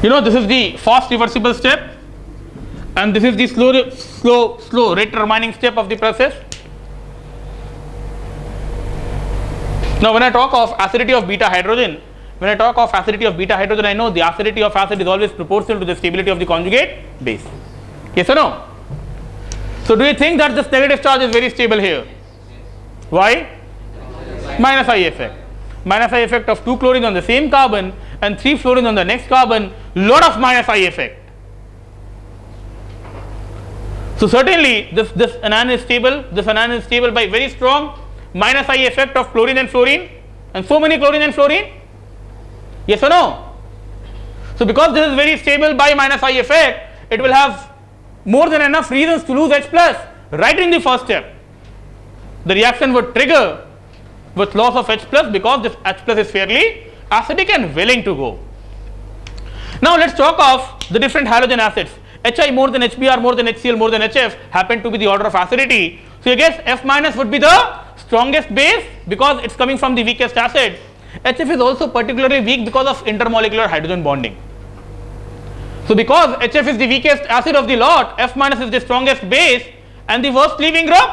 You know, this is the fast reversible step, and this is the slow rate determining step of the process. Now, when I talk of acidity of beta hydrogen, I know the acidity of acid is always proportional to the stability of the conjugate base. Yes or no? So, do you think that this negative charge is very stable here? Why? Minus I effect. Minus I effect of 2 chlorines on the same carbon and 3 fluorines on the next carbon, lot of minus I effect. So, certainly this anion is stable, by very strong minus I effect of chlorine and fluorine, and so many chlorine and fluorine. Yes or no? So, because this is very stable by minus I effect, it will have more than enough reasons to lose H plus right in the first step. The reaction would trigger with loss of H plus because this H plus is fairly acidic and willing to go. Now, let us talk of the different halogen acids. Hi more than HBr more than HCl more than HF happen to be the order of acidity. So, I guess F minus would be the strongest base because it is coming from the weakest acid. HF is also particularly weak because of intermolecular hydrogen bonding. So, because HF is the weakest acid of the lot, F minus is the strongest base and the worst leaving group.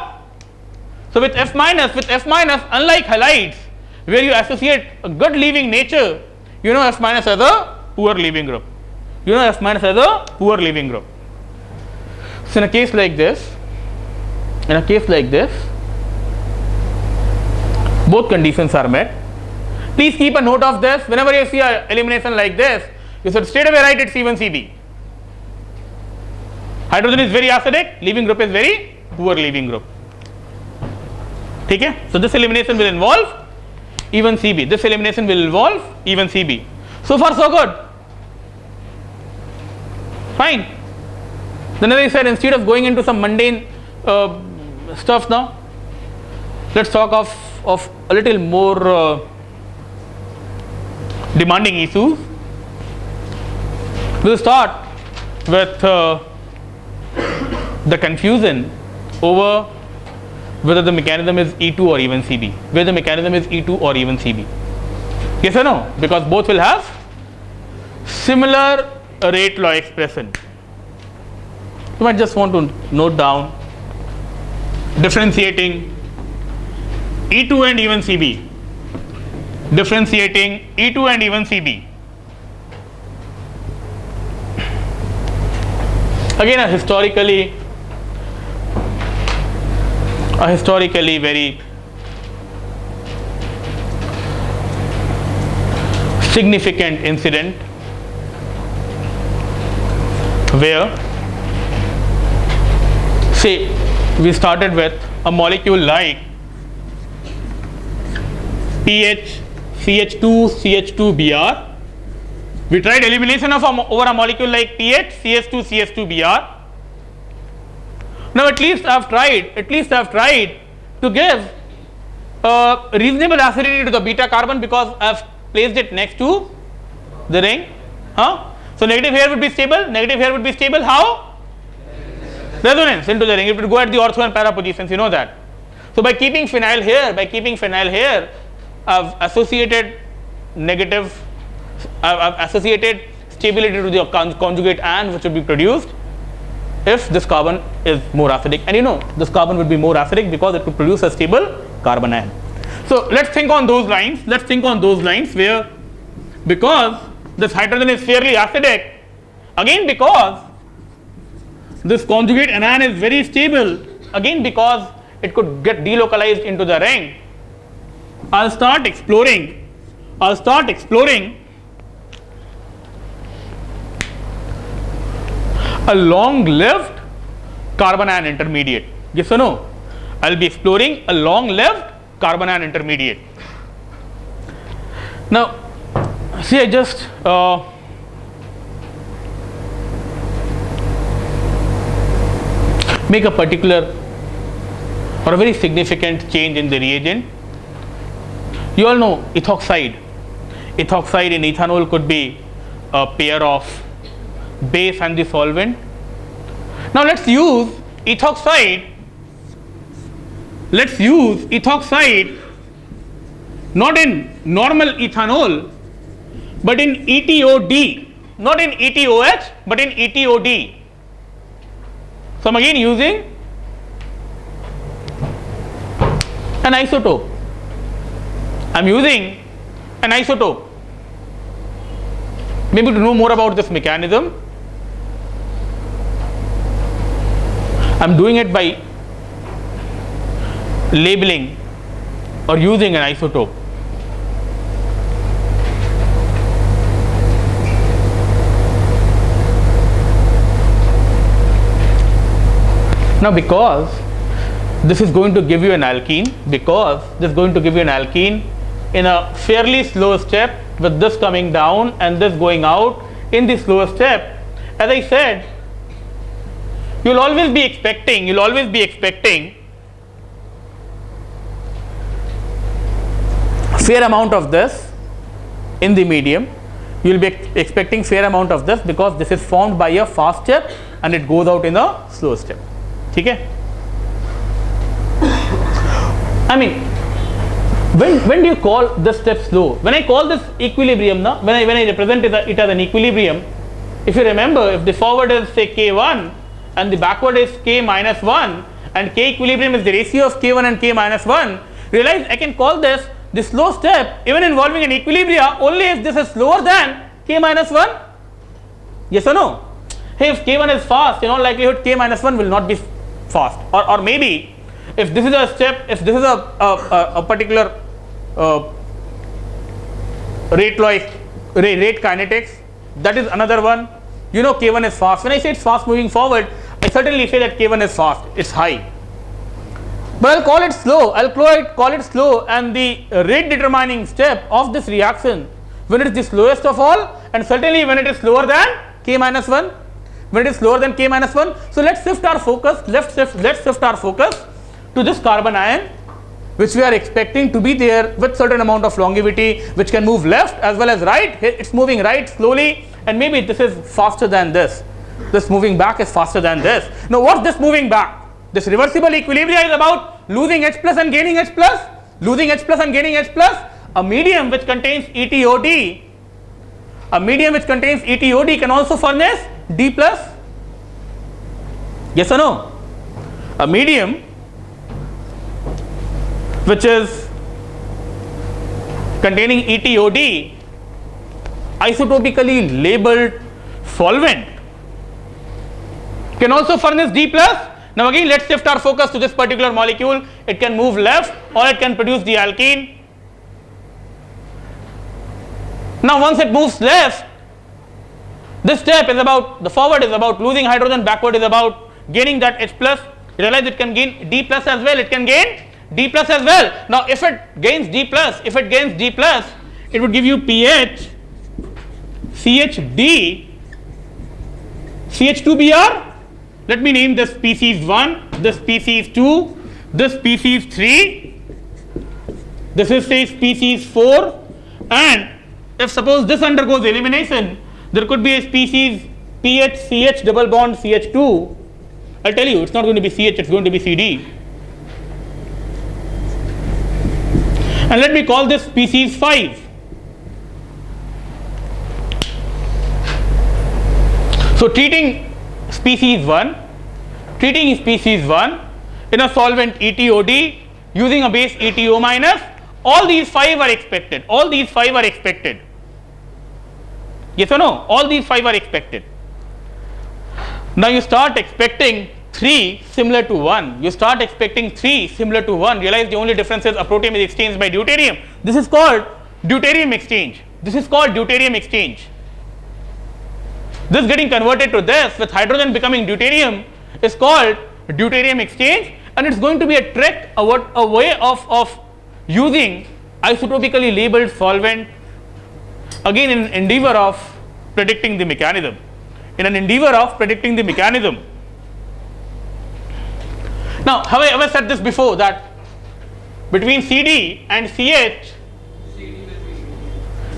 So, with F minus, unlike halides where you associate a good leaving nature, you know F minus as a poor leaving group. So, in a case like this, both conditions are met. Please keep a note of this. Whenever you see an elimination like this, you should straight away write it C1Cb. Hydrogen is very acidic, leaving group is very poor leaving group. Okay? So, this elimination will involve even Cb. So far, so good. Fine. Then, as I said, instead of going into some mundane stuff now, let us talk of a little more demanding issues. We will start with the confusion over whether the mechanism is E2 or even Cb. Yes or no? Because both will have similar rate law expression. You might just want to note down differentiating E2 and even Cb. Again, a historically very significant incident where, say, we started with a molecule like pH CH2 CH2Br. We tried elimination of over a molecule like pH CS2 CS2Br. Now, at least I have tried to give a reasonable acidity to the beta carbon because I have placed it next to the ring. So, negative here would be stable. How? Resonance into the ring. It would go at the ortho and para positions, you know that. So, by keeping phenyl here, I have associated stability to the conjugate anion which would be produced if this carbon is more acidic, and you know this carbon would be more acidic because it would produce a stable carbon ion. So, let us think on those lines. Where because this hydrogen is fairly acidic, again because this conjugate anion is very stable, again because it could get delocalized into the ring, I'll start exploring a long-lived carbon ion intermediate. Yes or no? I'll be exploring a long-lived carbon ion intermediate. Now, see, I just make a particular or a very significant change in the reagent. You all know ethoxide. Ethoxide in ethanol could be a pair of base and the solvent. Now, let's use ethoxide not in normal ethanol but in ETOD. not in ETOH but in ETOD. So I'm again using an isotope. I'm using an isotope. Maybe to know more about this mechanism, I'm doing it by labeling or using an isotope. Now, because this is going to give you an alkene, in a fairly slow step, with this coming down and this going out in the slower step, as I said, you'll always be expecting fair amount of this in the medium. You'll be expecting fair amount of this because this is formed by a fast step and it goes out in a slow step. Okay? I mean, when do you call this step slow? When I call this equilibrium, when I represent it as an equilibrium, if you remember, if the forward is say K1 and the backward is K minus 1 and K equilibrium is the ratio of K1 and K minus 1, realize I can call this the slow step even involving an equilibria only if this is slower than K minus 1. Yes or no? Hey, if K1 is fast, in all likelihood K minus 1 will not be fast, or maybe if this is a step, if this is a particular rate kinetics, that is another one. You know K1 is fast. When I say it's fast moving forward, I certainly say that K1 is fast, it's high. But I'll call it slow. Call it slow, and the rate determining step of this reaction when it is the slowest of all, and certainly when it is slower than K minus 1. When it is slower than K minus 1. So let's shift our focus. Let's shift our focus to this carbon ion, which we are expecting to be there with certain amount of longevity, which can move left as well as right. It's moving right slowly, and maybe this is faster than this. This moving back is faster than this. Now, what's this moving back? This reversible equilibria is about losing H plus and gaining H plus, losing H plus and gaining H plus. A medium which contains ETOD, can also furnish D plus. Yes or no? A medium which is containing ETOD, isotopically labeled solvent, can also furnish D plus. Now again, let's shift our focus to this particular molecule. It can move left or it can produce the alkene. Now once it moves left, this step is about, the forward is about losing hydrogen, backward is about gaining that H plus. Realize it can gain D plus as well, it can gain D plus as well. Now if it gains D plus, it would give you pH, CHD, CH2Br. Let me name this species 1, this species 2, this species 3, this is say species 4, and if suppose this undergoes elimination, there could be a species PH, CH double bond CH2. I'll tell you, it's not going to be CH, it's going to be CD. And let me call this species 5. So treating species 1 in a solvent ETOD using a base ETO minus, all these 5 are expected. Yes or no? All these 5 are expected. Now you start expecting 3 similar to 1. Realize the only difference is a protium is exchanged by deuterium. This is called deuterium exchange. This getting converted to this with hydrogen becoming deuterium is called deuterium exchange, and it's going to be a trick, a way of using isotopically labeled solvent, again in an endeavor of predicting the mechanism. Now, have I ever said this before, that between CD and CH,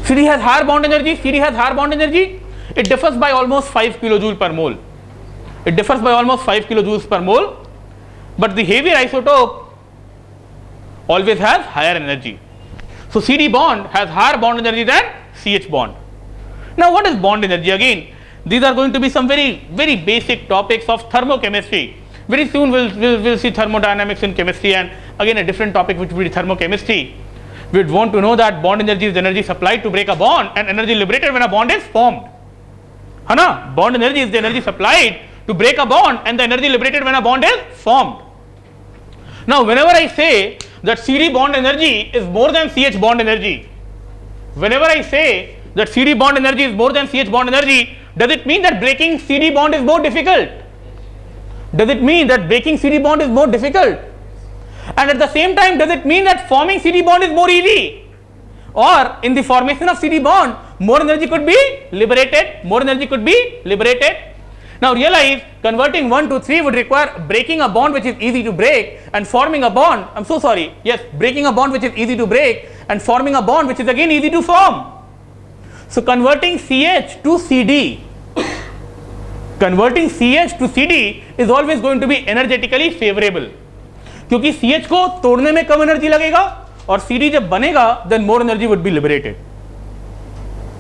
CD has higher bond energy. It differs by almost 5 kilojoules per mole. But the heavier isotope always has higher energy. So CD bond has higher bond energy than CH bond. Now what is bond energy? Again, these are going to be some very basic topics of thermochemistry. Very soon we'll see thermodynamics in chemistry, and again a different topic which will be thermochemistry. We'd want to know that bond energy is the energy supplied to break a bond and energy liberated when a bond is formed. Hana? Bond energy is the energy supplied to break a bond and the energy liberated when a bond is formed. Now whenever I say that CD bond energy is more than CH bond energy, whenever I say that CD bond energy is more than CH bond energy, does it mean that breaking CD bond is more difficult? Does it mean that breaking CD bond is more difficult? And at the same time, does it mean that forming CD bond is more easy? Or in the formation of CD bond, more energy could be liberated, more energy could be liberated. Now realize, converting 1 to 3 would require breaking a bond which is easy to break and forming a bond, breaking a bond which is easy to break and forming a bond which is again easy to form. So converting CH to CD, converting CH to CD is always going to be energetically favorable. क्योंकि CH को तोड़ने में कम energy लगेगा और CD जब बनेगा then more energy would be liberated.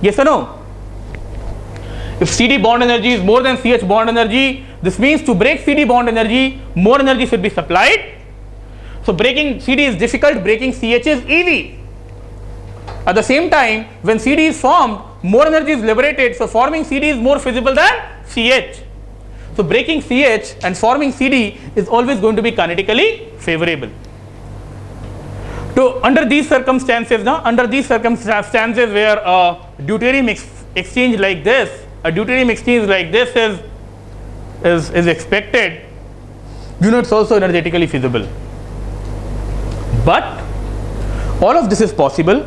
Yes or no? If CD bond energy is more than CH bond energy, this means to break CD bond energy, more energy should be supplied. So breaking CD is difficult, breaking CH is easy. At the same time, when CD is formed, more energy is liberated, so forming CD is more feasible than CH. So breaking CH and forming CD is always going to be kinetically favorable. So under these circumstances where a deuterium exchange like this, is expected, it's also energetically feasible. But all of this is possible.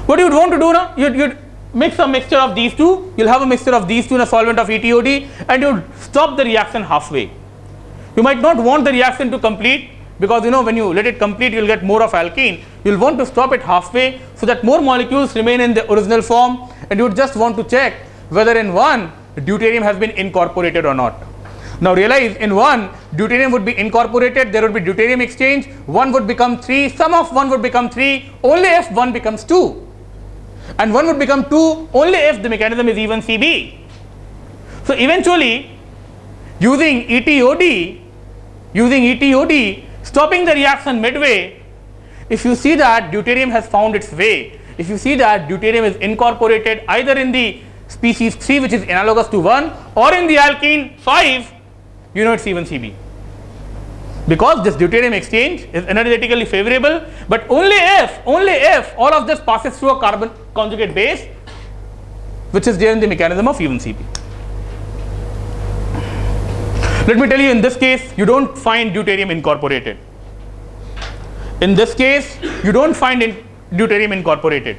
What you would want to do now, you'd mix a mixture of these two, you'll have a mixture of these two in a solvent of ETOD, and you'll stop the reaction halfway. You might not want the reaction to complete, because when you let it complete, you'll get more of alkene. You'll want to stop it halfway so that more molecules remain in the original form, and you would just want to check whether in one deuterium has been incorporated or not. Now realize, in one deuterium would be incorporated, there would be deuterium exchange, 1 would become 3, sum of 1 would become 3 only if 1 becomes 2, and 1 would become 2 only if the mechanism is even CB. So eventually, using ETOD, stopping the reaction midway, if you see that deuterium has found its way, if you see that deuterium is incorporated either in the species 3 which is analogous to 1 or in the alkene 5, it's even CB. Because this deuterium exchange is energetically favorable, but only if all of this passes through a carbon conjugate base which is there in the mechanism of even CB. Let me tell you, in this case, you don't find deuterium incorporated. In this case, you don't find deuterium incorporated.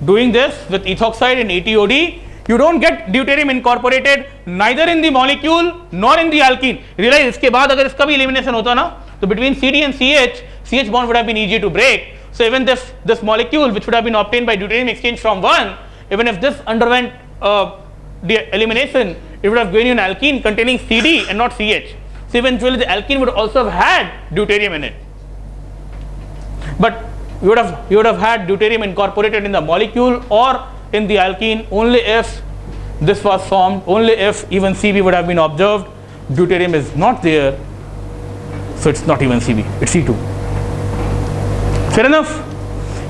Doing this with ethoxide and ETOD, you don't get deuterium incorporated neither in the molecule nor in the alkene. Realize, इसके बाद अगर इसका भी elimination होता ना, तो between CD and CH bond would have been easy to break. So even this molecule which would have been obtained by deuterium exchange from 1, even if this underwent the elimination, it would have given you an alkene containing CD and not CH. So eventually the alkene would also have had deuterium in it. But you would have had deuterium incorporated in the molecule or in the alkene only if this was formed, only if even CB would have been observed. Deuterium is not there, so it's not even CB, it's C2. Fair enough?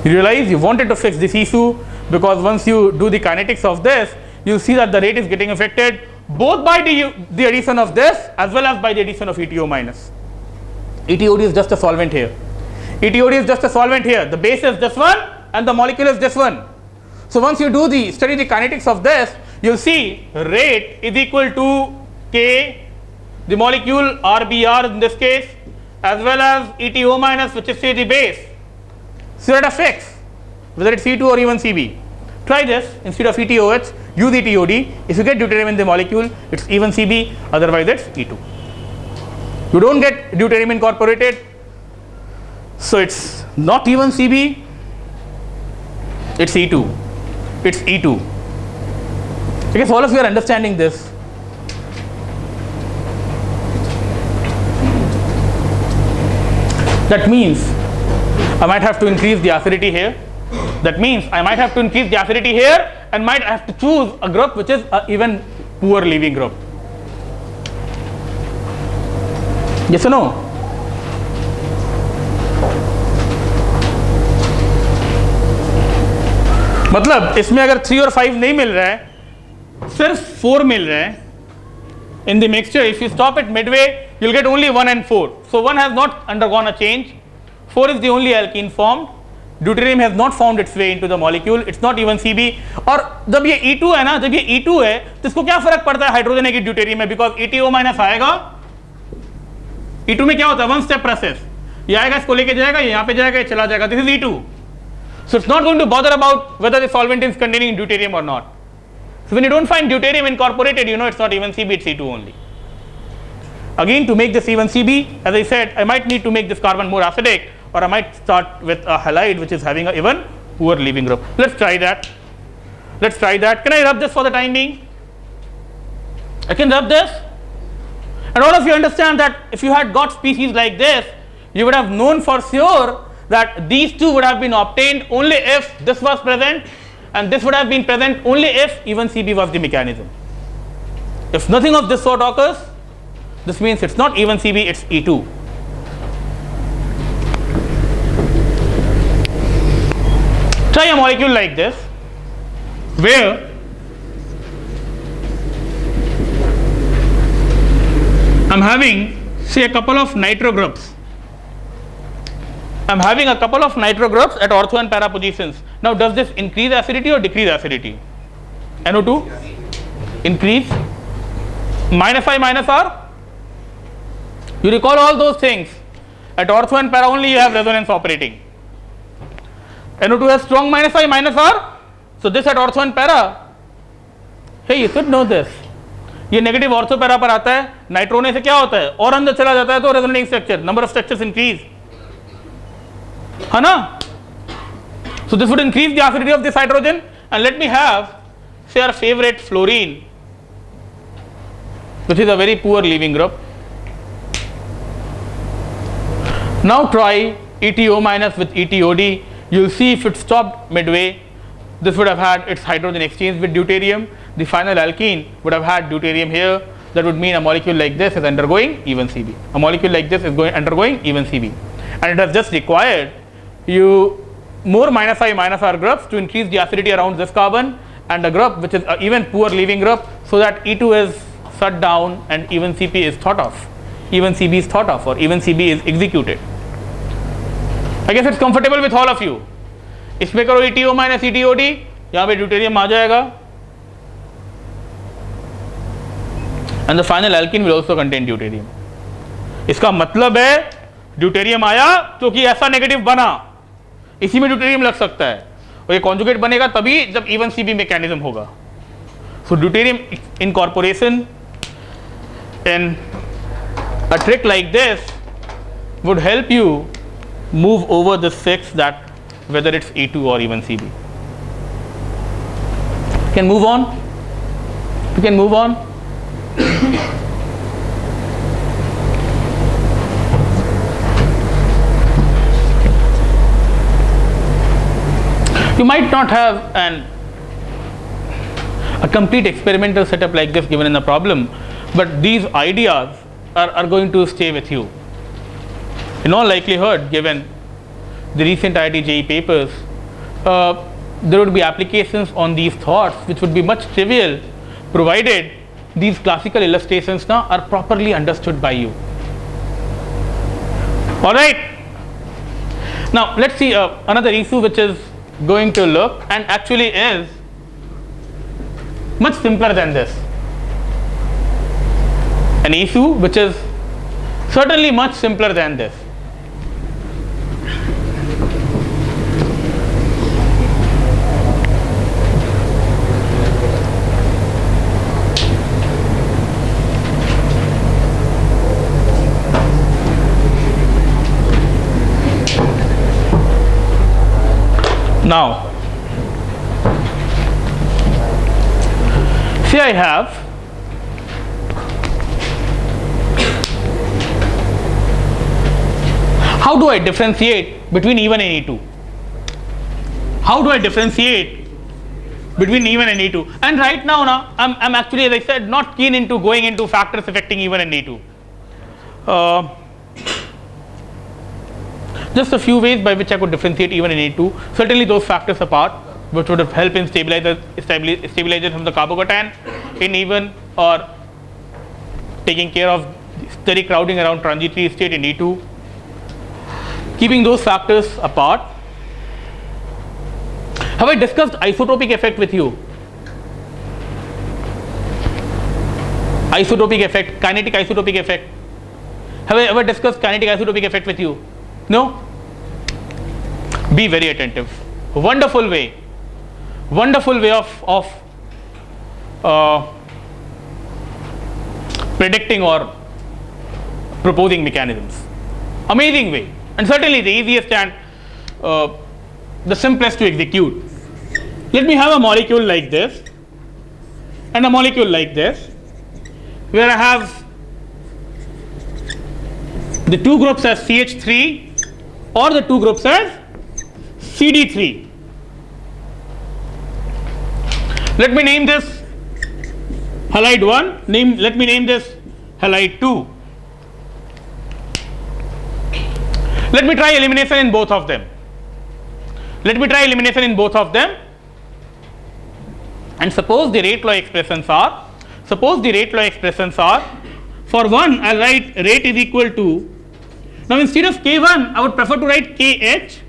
You realize you wanted to fix this issue because once you do the kinetics of this, you see that the rate is getting affected both by the addition of this as well as by the addition of ETO minus. ETOD is just a solvent here. The base is this one and the molecule is this one. So once you study the kinetics of this, you'll see rate is equal to K, the molecule RBR in this case, as well as ETO minus, which is say the base. So let us fix whether it's C2 or even CB. Try this. Instead of ETOH, use ETOD. If you get deuterium in the molecule, it's even CB, otherwise it's E2. You don't get deuterium incorporated, so it's not even CB, it's E2. I guess all of you are understanding this. That means I might have to increase the acidity here. That means I might have to increase the acidity here and might have to choose a group which is an even poor leaving group. Yes or no? मतलब इसमें अगर 3 और 5 नहीं मिल रहा है, सिर्फ 4 मिल रहा है in the mixture, if you stop it midway, you'll get only 1 and 4. So 1 has not undergone a change. 4 is the only alkene formed. Deuterium has not found its way into the molecule. It's not even Cb. और जब ये E2 है ना, जब ये E2 है, तो इसको क्या फर्क पड़ता है हाइड्रोजन है कि ड्यूटेरियम है? बिकॉज ETO माइनस आएगा. E2 में क्या होता है? One step process. ये आएगा, इसको लेके जाएगा, यहाँ पे जाएगा, ये चला जाएगा. This is E2. So it's not going to bother about whether the solvent is containing deuterium or not. So when you don't find deuterium incorporated, you know it's not even Cb, it's E2 only. Again, to make this even Cb, as I said, I might need to make this carbon more acidic, or I might start with a halide which is having a even poor leaving group. Let's try that. Let's try that. Can I rub this for the time being? I can rub this. And all of you understand that if you had got species like this, you would have known for sure that these two would have been obtained only if this was present, and this would have been present only if even Cb was the mechanism. If nothing of this sort occurs, this means it's not even Cb, it's E2. Try a molecule like this, where I'm having, say, a couple of nitro groups. I'm having a couple of nitro groups at ortho and para positions. Now, does this increase acidity or decrease acidity? NO2? Increase. Minus I minus R? You recall all those things. At ortho and para only you have resonance operating. NO2 has strong minus I minus R. So this at ortho and para. Hey, you should know this. ये negative ortho para पर आता है. नाइट्रोने से क्या होता है? और अंदर चला जाता है तो resonating structure, number of structures increase, है ना? So this would increase the acidity of this hydrogen, and let me have, say, our favorite fluorine, which is a very poor leaving group. Now try ETO minus with ETOD. You'll see if it stopped midway, this would have had its hydrogen exchange with deuterium. The final alkene would have had deuterium here. That would mean a molecule like this is undergoing even Cb. A molecule like this is undergoing even Cb, and it has just required you more minus I minus R groups to increase the acidity around this carbon, and a group which is an even poor leaving group, so that E2 is shut down and even Cp is thought of. Even Cb is thought of, or even Cb is executed. I guess it's comfortable with all of you. इसमें करो ETO minus ETOD, यहाँ पे deuterium आ जाएगा, and the final alkene will also contain deuterium. इसका मतलब है deuterium आया क्योंकि ऐसा नेगेटिव बना, इसी में ड्यूटेरियम लग सकता है, और ये कॉन्जुगेट बनेगा तभी जब इवन Cb मैकेनिज्म होगा. So deuterium incorporation in a trick like this would help you move over the 6, that whether it's E2 or even Cb. Can move on? You can move on. You might not have a complete experimental setup like this given in the problem, but these ideas are going to stay with you. In all likelihood, given the recent IIT JEE papers, there would be applications on these thoughts which would be much trivial, provided these classical illustrations now are properly understood by you. All right. Now let's see another issue which is going to look and actually is much simpler than this. An issue which is certainly much simpler than this. Now, say I have how do I differentiate between E1 and E2? how do I differentiate between E1 and E2? And right now, I'm actually, as I said, not keen into going into factors affecting E1 and E2. Just a few ways by which I could differentiate E1 and E2. Certainly those factors apart, which would help in stabilization from the carbocation in E1, or taking care of steady crowding around transitory state in E2. Keeping those factors apart, have I discussed isotopic effect with you? Isotopic effect, kinetic isotopic effect. Have I ever discussed kinetic isotopic effect with you? No? Be very attentive. Wonderful way of predicting or proposing mechanisms. Amazing way, and certainly the easiest and the simplest to execute. Let me have a molecule like this and a molecule like this, where I have the two groups as CH3 or the two groups as CD3. Let me name this halide 1, let me name this halide 2. Let me try elimination in both of them. And suppose the rate law expressions are, for one I'll write rate is equal to, now instead of K1 I would prefer to write KH.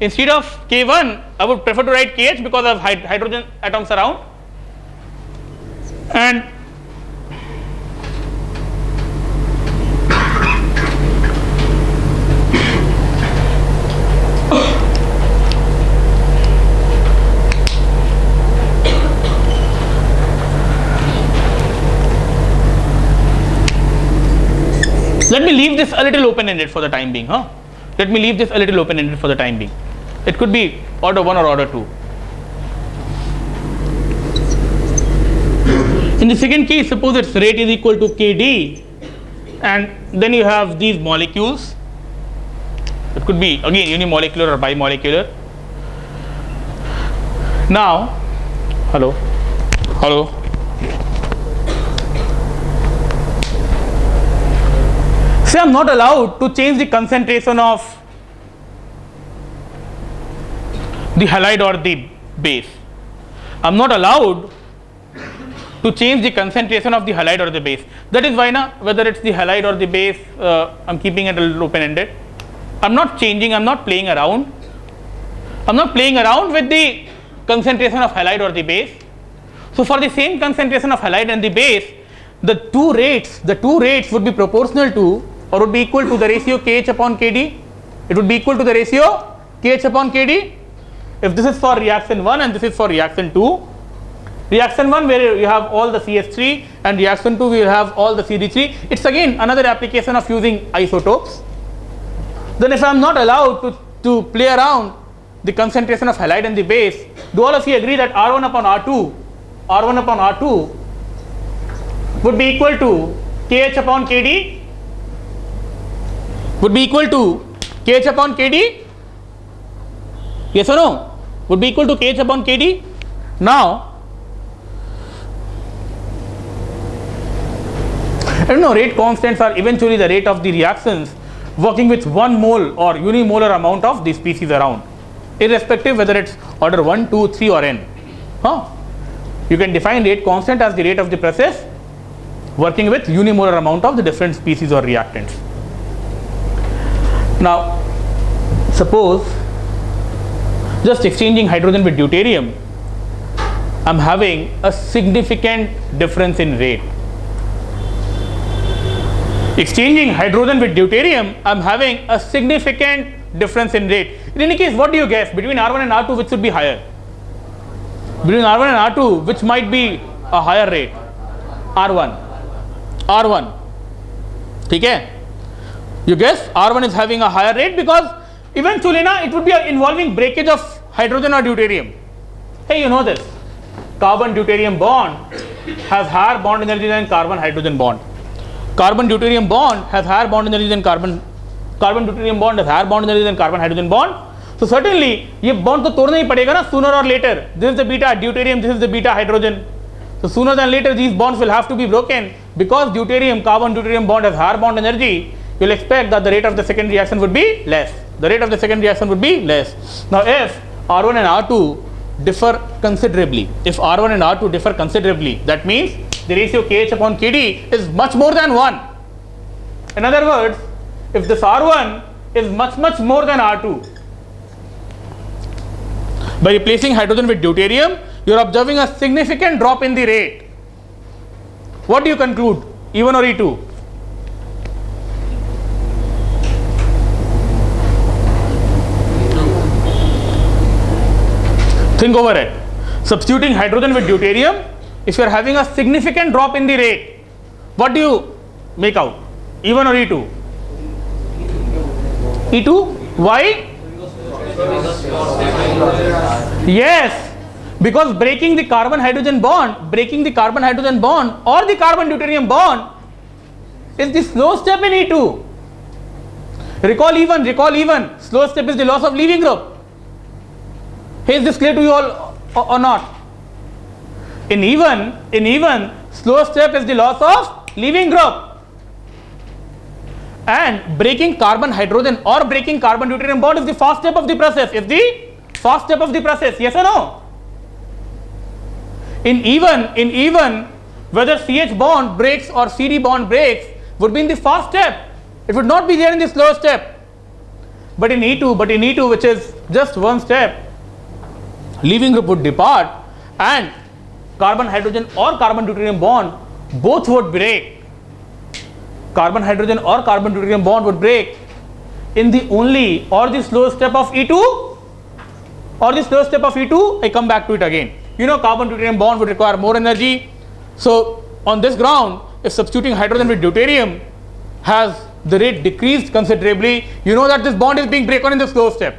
Instead of K1 I would prefer to write KH because of hydrogen atoms around. And let me leave this a little open-ended for the time being. It could be order 1 or order 2. In the second case, suppose its rate is equal to Kd, and then you have these molecules. It could be again unimolecular or bimolecular. Now, hello. Say I'm not allowed to change the concentration of the halide or the base. I'm not allowed to change the concentration of the halide or the base. That is why now, whether it's the halide or the base, I'm keeping it a little open-ended. I'm not changing, I'm not playing around. With the concentration of halide or the base. So for the same concentration of halide and the base, the two rates would be proportional to or would be equal to the ratio KH upon KD. It would be equal to the ratio KH upon KD. If this is for reaction 1 and this is for reaction 2. Reaction 1 where you have all the CH3 and reaction 2 where you have all the CD3. It's again another application of using isotopes. Then if I am not allowed to play around the concentration of halide and the base, do all of you agree that R1 upon R2 would be equal to KH upon KD? Would be equal to KH upon KD? Yes or no? Would be equal to KH upon KD? Now, rate constants are eventually the rate of the reactions working with 1 mole or unimolar amount of the species around, irrespective whether it's order 1, 2, 3 or n. You can define rate constant as the rate of the process working with unimolar amount of the different species or reactants. Now, suppose just exchanging hydrogen with deuterium, I'm having a significant difference in rate. Exchanging hydrogen with deuterium, I'm having a significant difference in rate. In any case, what do you guess? Between R1 and R2, which should be higher? Between R1 and R2, which might be a higher rate? R1. Okay? You guess R1 is having a higher rate because eventually it would be involving breakage of hydrogen or deuterium. Hey, you know this. Carbon deuterium bond has higher bond energy than carbon hydrogen bond. Carbon deuterium bond has higher bond energy than carbon deuterium bond has higher bond energy than carbon hydrogen bond. So certainly ये bond तो तोड़ना ही पड़ेगा ना, sooner or later. This is the beta deuterium, this is the beta hydrogen. So sooner than later these bonds will have to be broken. Because deuterium carbon deuterium bond has higher bond energy, you'll expect that the rate of the second reaction would be less. The rate of the second reaction would be less. Now if R1 and R2 differ considerably, if R1 and R2 differ considerably, that means the ratio KH upon KD is much more than 1. In other words, if this R1 is much more than R2, by replacing hydrogen with deuterium, you are observing a significant drop in the rate. What do you conclude, E1 or E2? Think over it. Substituting hydrogen with deuterium, if you are having a significant drop in the rate, what do you make out? E1 or E2? E2? Why? Yes, because breaking the carbon hydrogen bond or the carbon deuterium bond is the slow step in E2. Recall E1, slow step is the loss of leaving group. Hey, is this clear to you all or not? In E1, slow step is the loss of leaving group. And breaking carbon hydrogen or breaking carbon deuterium bond is the fast step of the process. Yes or no? In E1, whether CH bond breaks or CD bond breaks would be in the fast step. It would not be there in the slow step. But in E2, which is just one step, leaving group would depart and carbon hydrogen or carbon deuterium bond both would break. Carbon hydrogen or carbon deuterium bond would break in the only or the slow step of E2 I come back to it again. You know, carbon deuterium bond would require more energy. So on this ground, if substituting hydrogen with deuterium has the rate decreased considerably, you know that this bond is being broken in the slow step.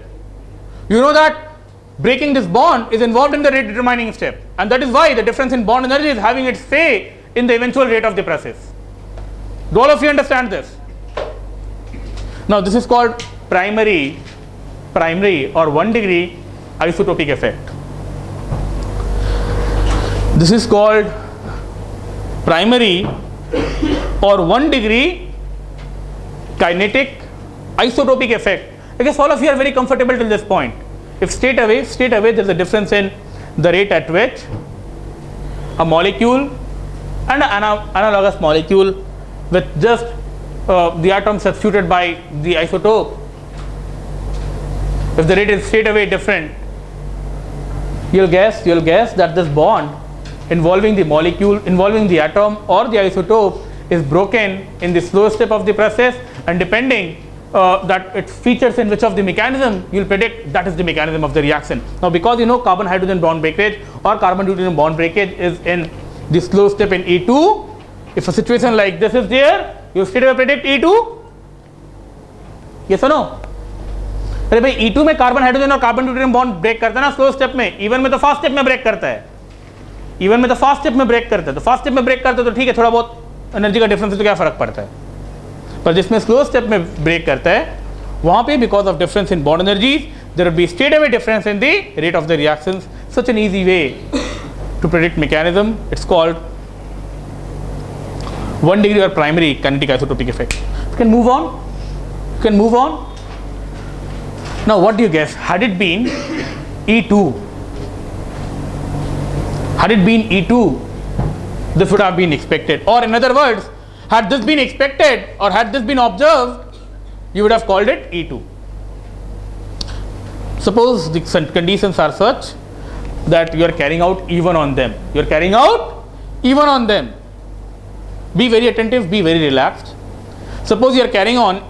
You know that breaking this bond is involved in the rate determining step, and that is why the difference in bond energy is having its say in the eventual rate of the process. Do all of you understand this? Now this is called primary or 1 degree isotopic effect. This is called primary or 1 degree kinetic isotopic effect. I guess all of you are very comfortable till this point. If straight away there is a difference in the rate at which a molecule and an analogous molecule with just the atom substituted by the isotope, if the rate is straight away different, you'll guess that this bond involving the molecule, involving the atom or the isotope is broken in the slow step of the process, and depending that its features in which of the mechanism, you'll predict that is the mechanism of the reaction. Now because you know carbon hydrogen bond breakage or carbon deuterium bond breakage is in the slow step in E2, if a situation like this is there, you straight away predict E2. Yes or no? अरे भाई E2 में carbon hydrogen और carbon deuterium bond break करता है ना slow step में, E1 में तो फास्ट स्टेप में ब्रेक करता है, तो फास्ट स्टेप में ब्रेक करता है तो ठीक है, थोड़ा बहुत एनर्जी का डिफरेंस तो क्या फर्क पड़ता है, पर जिसमें स्लो स्टेप में ब्रेक करता है वहां पे because of difference in bond energies there will be straight away difference in the rate of the reactions. Such an easy way to predict mechanism. It's called 1 degree or primary kinetic isotopic effect. You can move on. Now what do you guess? Had it been E2, this would have been expected, or in other words, had this been expected or had this been observed, you would have called it E2. Suppose the conditions are such that you are carrying out E1 on them. Be very attentive, be very relaxed. Suppose you are carrying on